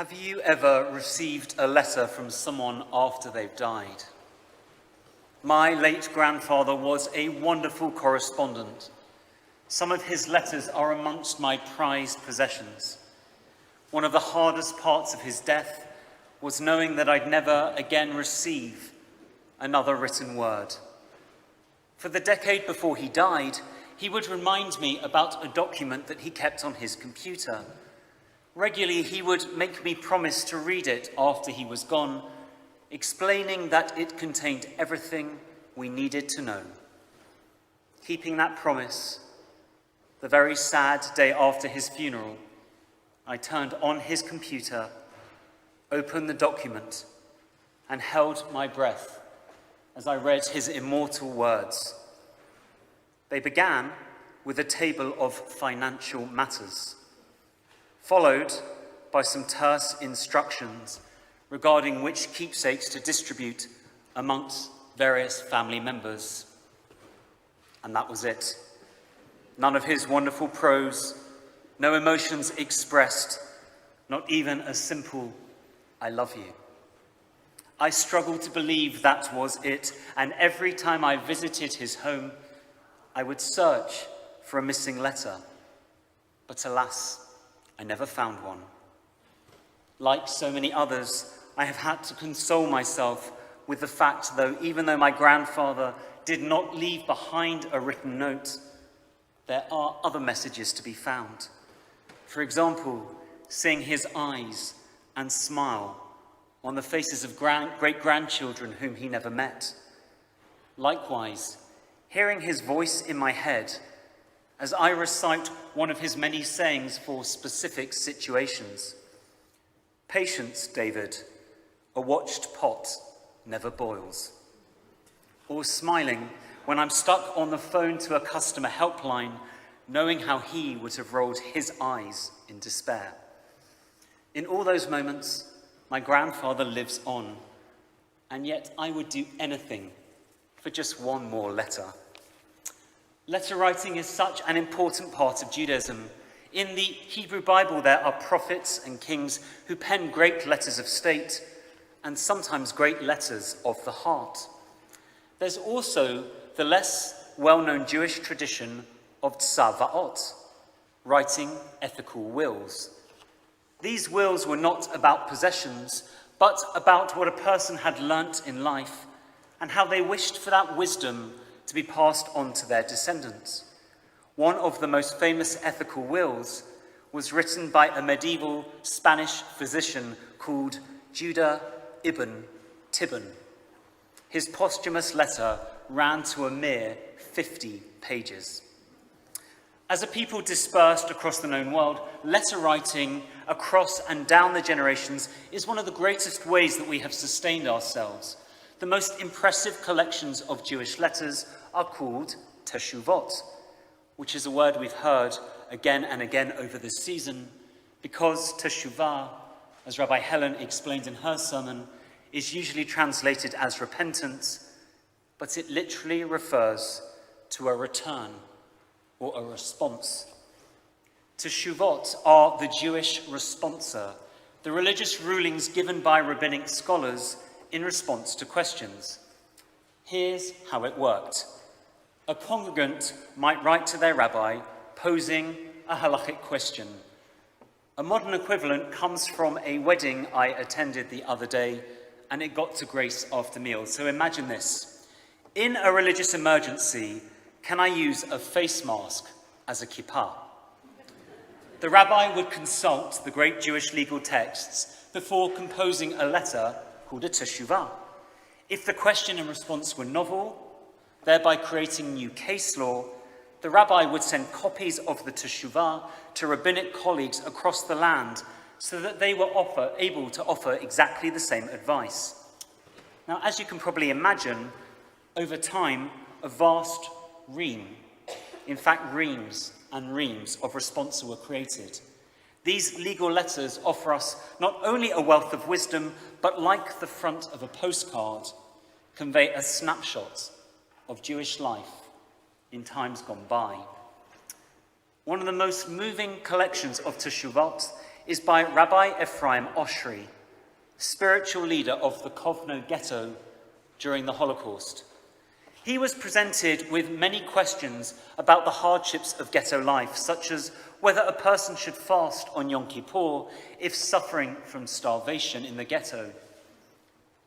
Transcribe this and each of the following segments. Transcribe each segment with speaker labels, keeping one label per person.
Speaker 1: Have you ever received a letter from someone after they've died? My late grandfather was a wonderful correspondent. Some of his letters are amongst my prized possessions. One of the hardest parts of his death was knowing that I'd never again receive another written word. For the decade before he died, he would remind me about a document that he kept on his computer. Regularly, he would make me promise to read it after he was gone, explaining that it contained everything we needed to know. Keeping that promise, the very sad day after his funeral, I turned on his computer, opened the document, and held my breath as I read his immortal words. They began with a table of financial matters, followed by some terse instructions regarding which keepsakes to distribute amongst various family members. And that was it. None of his wonderful prose, no emotions expressed, not even a simple, "I love you." I struggled to believe that was it, and every time I visited his home, I would search for a missing letter. But alas, I never found one. Like so many others, I have had to console myself with the fact, even though my grandfather did not leave behind a written note, there are other messages to be found. For example, seeing his eyes and smile on the faces of great-grandchildren whom he never met. Likewise, hearing his voice in my head as I recite one of his many sayings for specific situations. "Patience, David, a watched pot never boils." Or smiling when I'm stuck on the phone to a customer helpline, knowing how he would have rolled his eyes in despair. In all those moments, my grandfather lives on, and yet I would do anything for just one more letter. Letter writing is such an important part of Judaism. In the Hebrew Bible, there are prophets and kings who pen great letters of state and sometimes great letters of the heart. There's also the less well-known Jewish tradition of tzava'ot, writing ethical wills. These wills were not about possessions, but about what a person had learnt in life and how they wished for that wisdom to be passed on to their descendants. One of the most famous ethical wills was written by a medieval Spanish physician called Judah ibn Tibbon. His posthumous letter ran to a mere 50 pages. As a people dispersed across the known world, letter writing across and down the generations is one of the greatest ways that we have sustained ourselves. The most impressive collections of Jewish letters are called teshuvot, which is a word we've heard again and again over this season, because teshuvah, as Rabbi Helen explained in her sermon, is usually translated as repentance, but it literally refers to a return or a response. Teshuvot are the Jewish responsa, the religious rulings given by rabbinic scholars in response to questions. Here's how it worked. A congregant might write to their rabbi posing a halachic question. A modern equivalent comes from a wedding I attended the other day, and it got to grace after meals. So imagine this. In a religious emergency, can I use a face mask as a kippah? The rabbi would consult the great Jewish legal texts before composing a letter called a teshuvah. If the question and response were novel, thereby creating new case law, the rabbi would send copies of the teshuvah to rabbinic colleagues across the land so that they were able to offer exactly the same advice. Now, as you can probably imagine, over time, a vast reams and reams of responsa were created. These legal letters offer us not only a wealth of wisdom, but like the front of a postcard, convey a snapshot of Jewish life in times gone by. One of the most moving collections of teshuvot is by Rabbi Ephraim Oshry, spiritual leader of the Kovno ghetto during the Holocaust. He was presented with many questions about the hardships of ghetto life, such as whether a person should fast on Yom Kippur if suffering from starvation in the ghetto.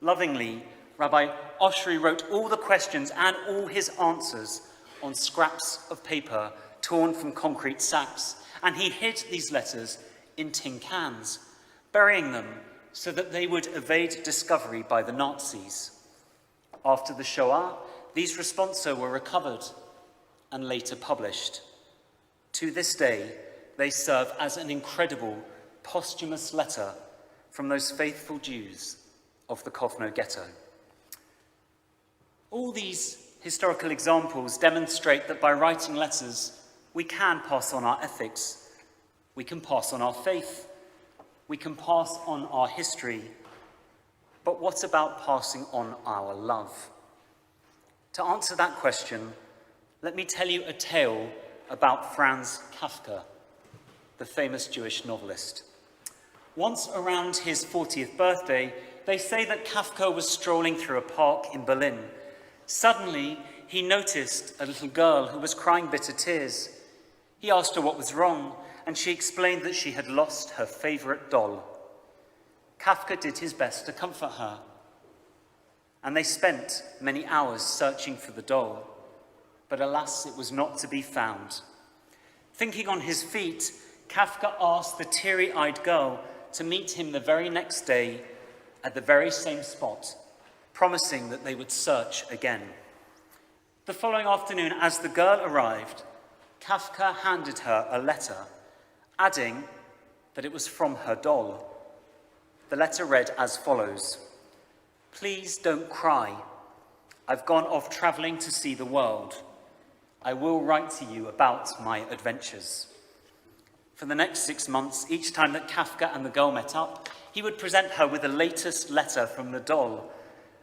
Speaker 1: Lovingly, Rabbi Oshry wrote all the questions and all his answers on scraps of paper torn from concrete sacks, and he hid these letters in tin cans, burying them so that they would evade discovery by the Nazis. After the Shoah, these responsa were recovered and later published. To this day, they serve as an incredible posthumous letter from those faithful Jews of the Kovno ghetto. All these historical examples demonstrate that by writing letters, we can pass on our ethics, we can pass on our faith, we can pass on our history. But what about passing on our love? To answer that question, let me tell you a tale about Franz Kafka, the famous Jewish novelist. Once around his 40th birthday, they say that Kafka was strolling through a park in Berlin. Suddenly, he noticed a little girl who was crying bitter tears. He asked her what was wrong, and she explained that she had lost her favorite doll. Kafka did his best to comfort her, and they spent many hours searching for the doll, but alas, it was not to be found. Thinking on his feet, Kafka asked the teary-eyed girl to meet him the very next day at the very same spot, promising that they would search again. The following afternoon, as the girl arrived, Kafka handed her a letter, adding that it was from her doll. The letter read as follows: "Please don't cry. I've gone off traveling to see the world. I will write to you about my adventures." For the next 6 months, each time that Kafka and the girl met up, he would present her with the latest letter from the doll,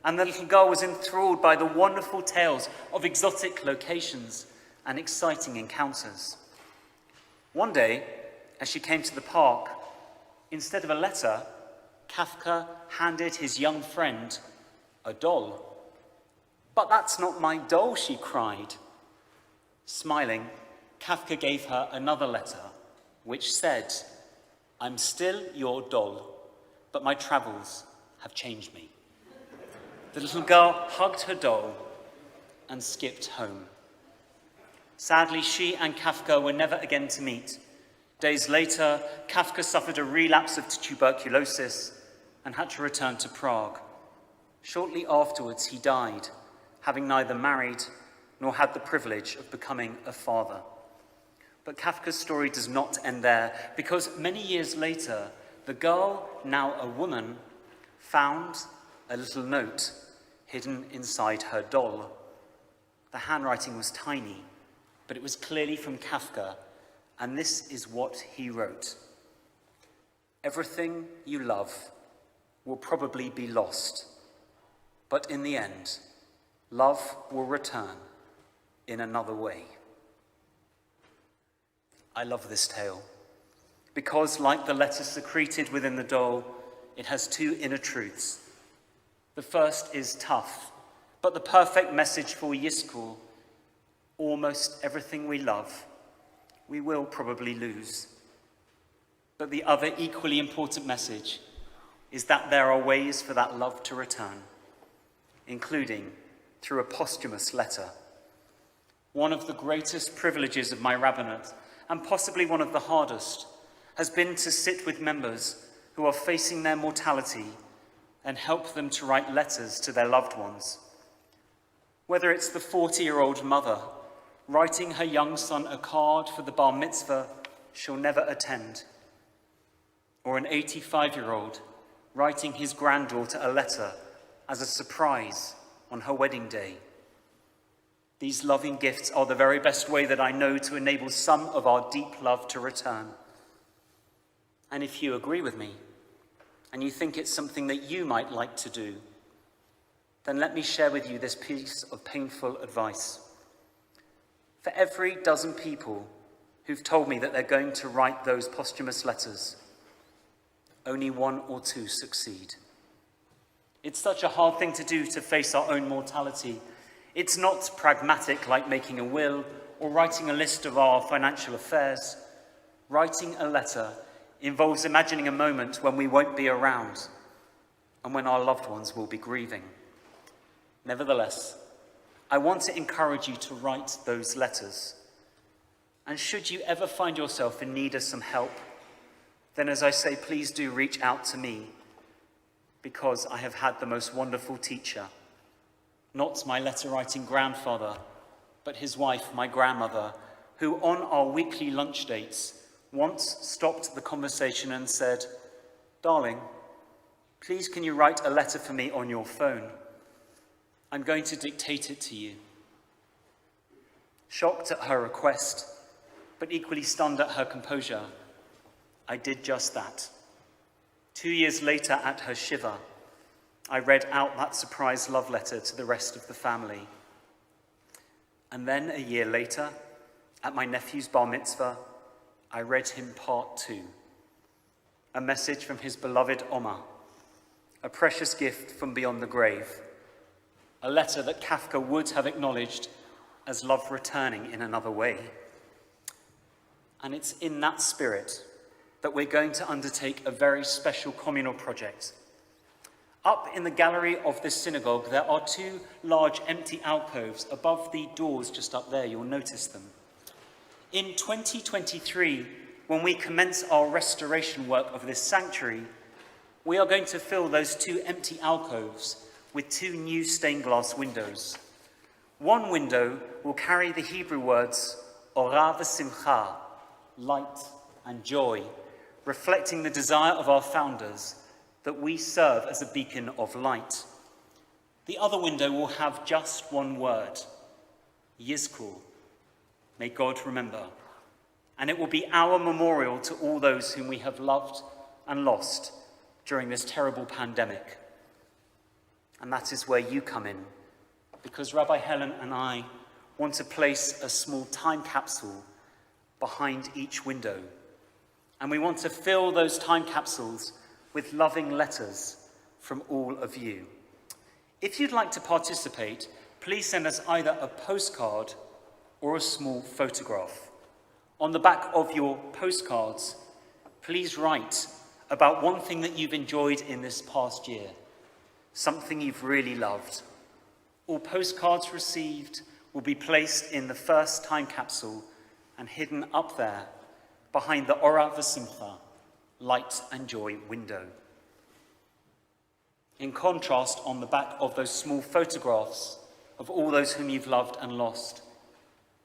Speaker 1: and the little girl was enthralled by the wonderful tales of exotic locations and exciting encounters. One day, as she came to the park, instead of a letter, Kafka handed his young friend a doll. "But that's not my doll," she cried. Smiling, Kafka gave her another letter, which said, "I'm still your doll, but my travels have changed me." The little girl hugged her doll and skipped home. Sadly, she and Kafka were never again to meet. Days later, Kafka suffered a relapse of tuberculosis and had to return to Prague. Shortly afterwards, he died, having neither married nor had the privilege of becoming a father. But Kafka's story does not end there, because many years later, the girl, now a woman, found a little note hidden inside her doll. The handwriting was tiny, but it was clearly from Kafka, and this is what he wrote: "Everything you love will probably be lost, but in the end, love will return in another way." I love this tale because, like the letter secreted within the doll, it has two inner truths. The first is tough, but the perfect message for Yizkor: almost everything we love, we will probably lose. But the other equally important message is that there are ways for that love to return, including through a posthumous letter. One of the greatest privileges of my rabbinate, and possibly one of the hardest, has been to sit with members who are facing their mortality and help them to write letters to their loved ones. Whether it's the 40-year-old mother writing her young son a card for the bar mitzvah she'll never attend, or an 85-year-old writing his granddaughter a letter as a surprise on her wedding day. These loving gifts are the very best way that I know to enable some of our deep love to return. And if you agree with me, and you think it's something that you might like to do, then let me share with you this piece of painful advice. For every dozen people who've told me that they're going to write those posthumous letters, Only one or two succeed. It's such a hard thing to do, to face our own mortality. It's not pragmatic like making a will or writing a list of our financial affairs. Writing a letter involves imagining a moment when we won't be around and when our loved ones will be grieving. Nevertheless, I want to encourage you to write those letters. And should you ever find yourself in need of some help, then as I say, please do reach out to me, because I have had the most wonderful teacher, not my letter-writing grandfather, but his wife, my grandmother, who on our weekly lunch dates once stopped the conversation and said, "Darling, please can you write a letter for me on your phone? I'm going to dictate it to you." Shocked at her request, but equally stunned at her composure, I did just that. 2 years later, at her shiva, I read out that surprise love letter to the rest of the family. And then a year later, at my nephew's bar mitzvah, I read him part 2, a message from his beloved Oma, a precious gift from beyond the grave, a letter that Kafka would have acknowledged as love returning in another way. And it's in that spirit that we're going to undertake a very special communal project. Up in the gallery of this synagogue, there are 2 large empty alcoves above the doors just up there. You'll notice them. In 2023, when we commence our restoration work of this sanctuary, we are going to fill those 2 empty alcoves with 2 new stained glass windows. One window will carry the Hebrew words, Ora v'simcha, light and joy, reflecting the desire of our founders that we serve as a beacon of light. The other window will have just one word, Yizkor, may God remember. And it will be our memorial to all those whom we have loved and lost during this terrible pandemic. And that is where you come in, because Rabbi Helen and I want to place a small time capsule behind each window. And we want to fill those time capsules with loving letters from all of you. If you'd like to participate, please send us either a postcard or a small photograph. On the back of your postcards, please write about one thing that you've enjoyed in this past year, something you've really loved. All postcards received will be placed in the first time capsule and hidden up there behind the Ora v'simcha, light and joy window. In contrast, on the back of those small photographs of all those whom you've loved and lost,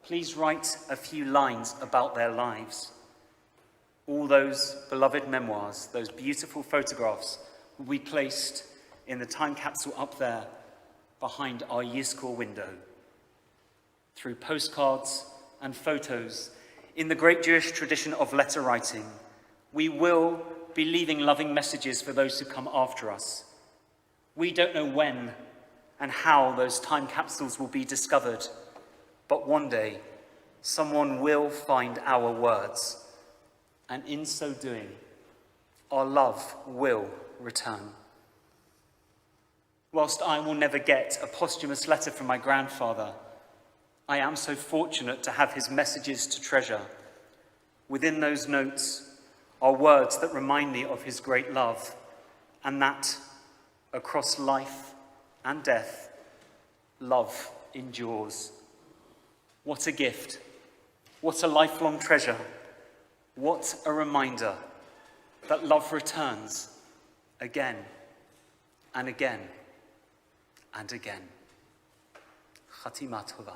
Speaker 1: please write a few lines about their lives. All those beloved memoirs, those beautiful photographs, will be placed in the time capsule up there behind our Yizkor window. Through postcards and photos, in the great Jewish tradition of letter writing, we will be leaving loving messages for those who come after us. We don't know when and how those time capsules will be discovered, but one day someone will find our words, and in so doing, our love will return. Whilst I will never get a posthumous letter from my grandfather, I am so fortunate to have his messages to treasure. Within those notes are words that remind me of his great love, and that across life and death, love endures. What a gift. What a lifelong treasure. What a reminder that love returns again and again and again. Chatima Tova.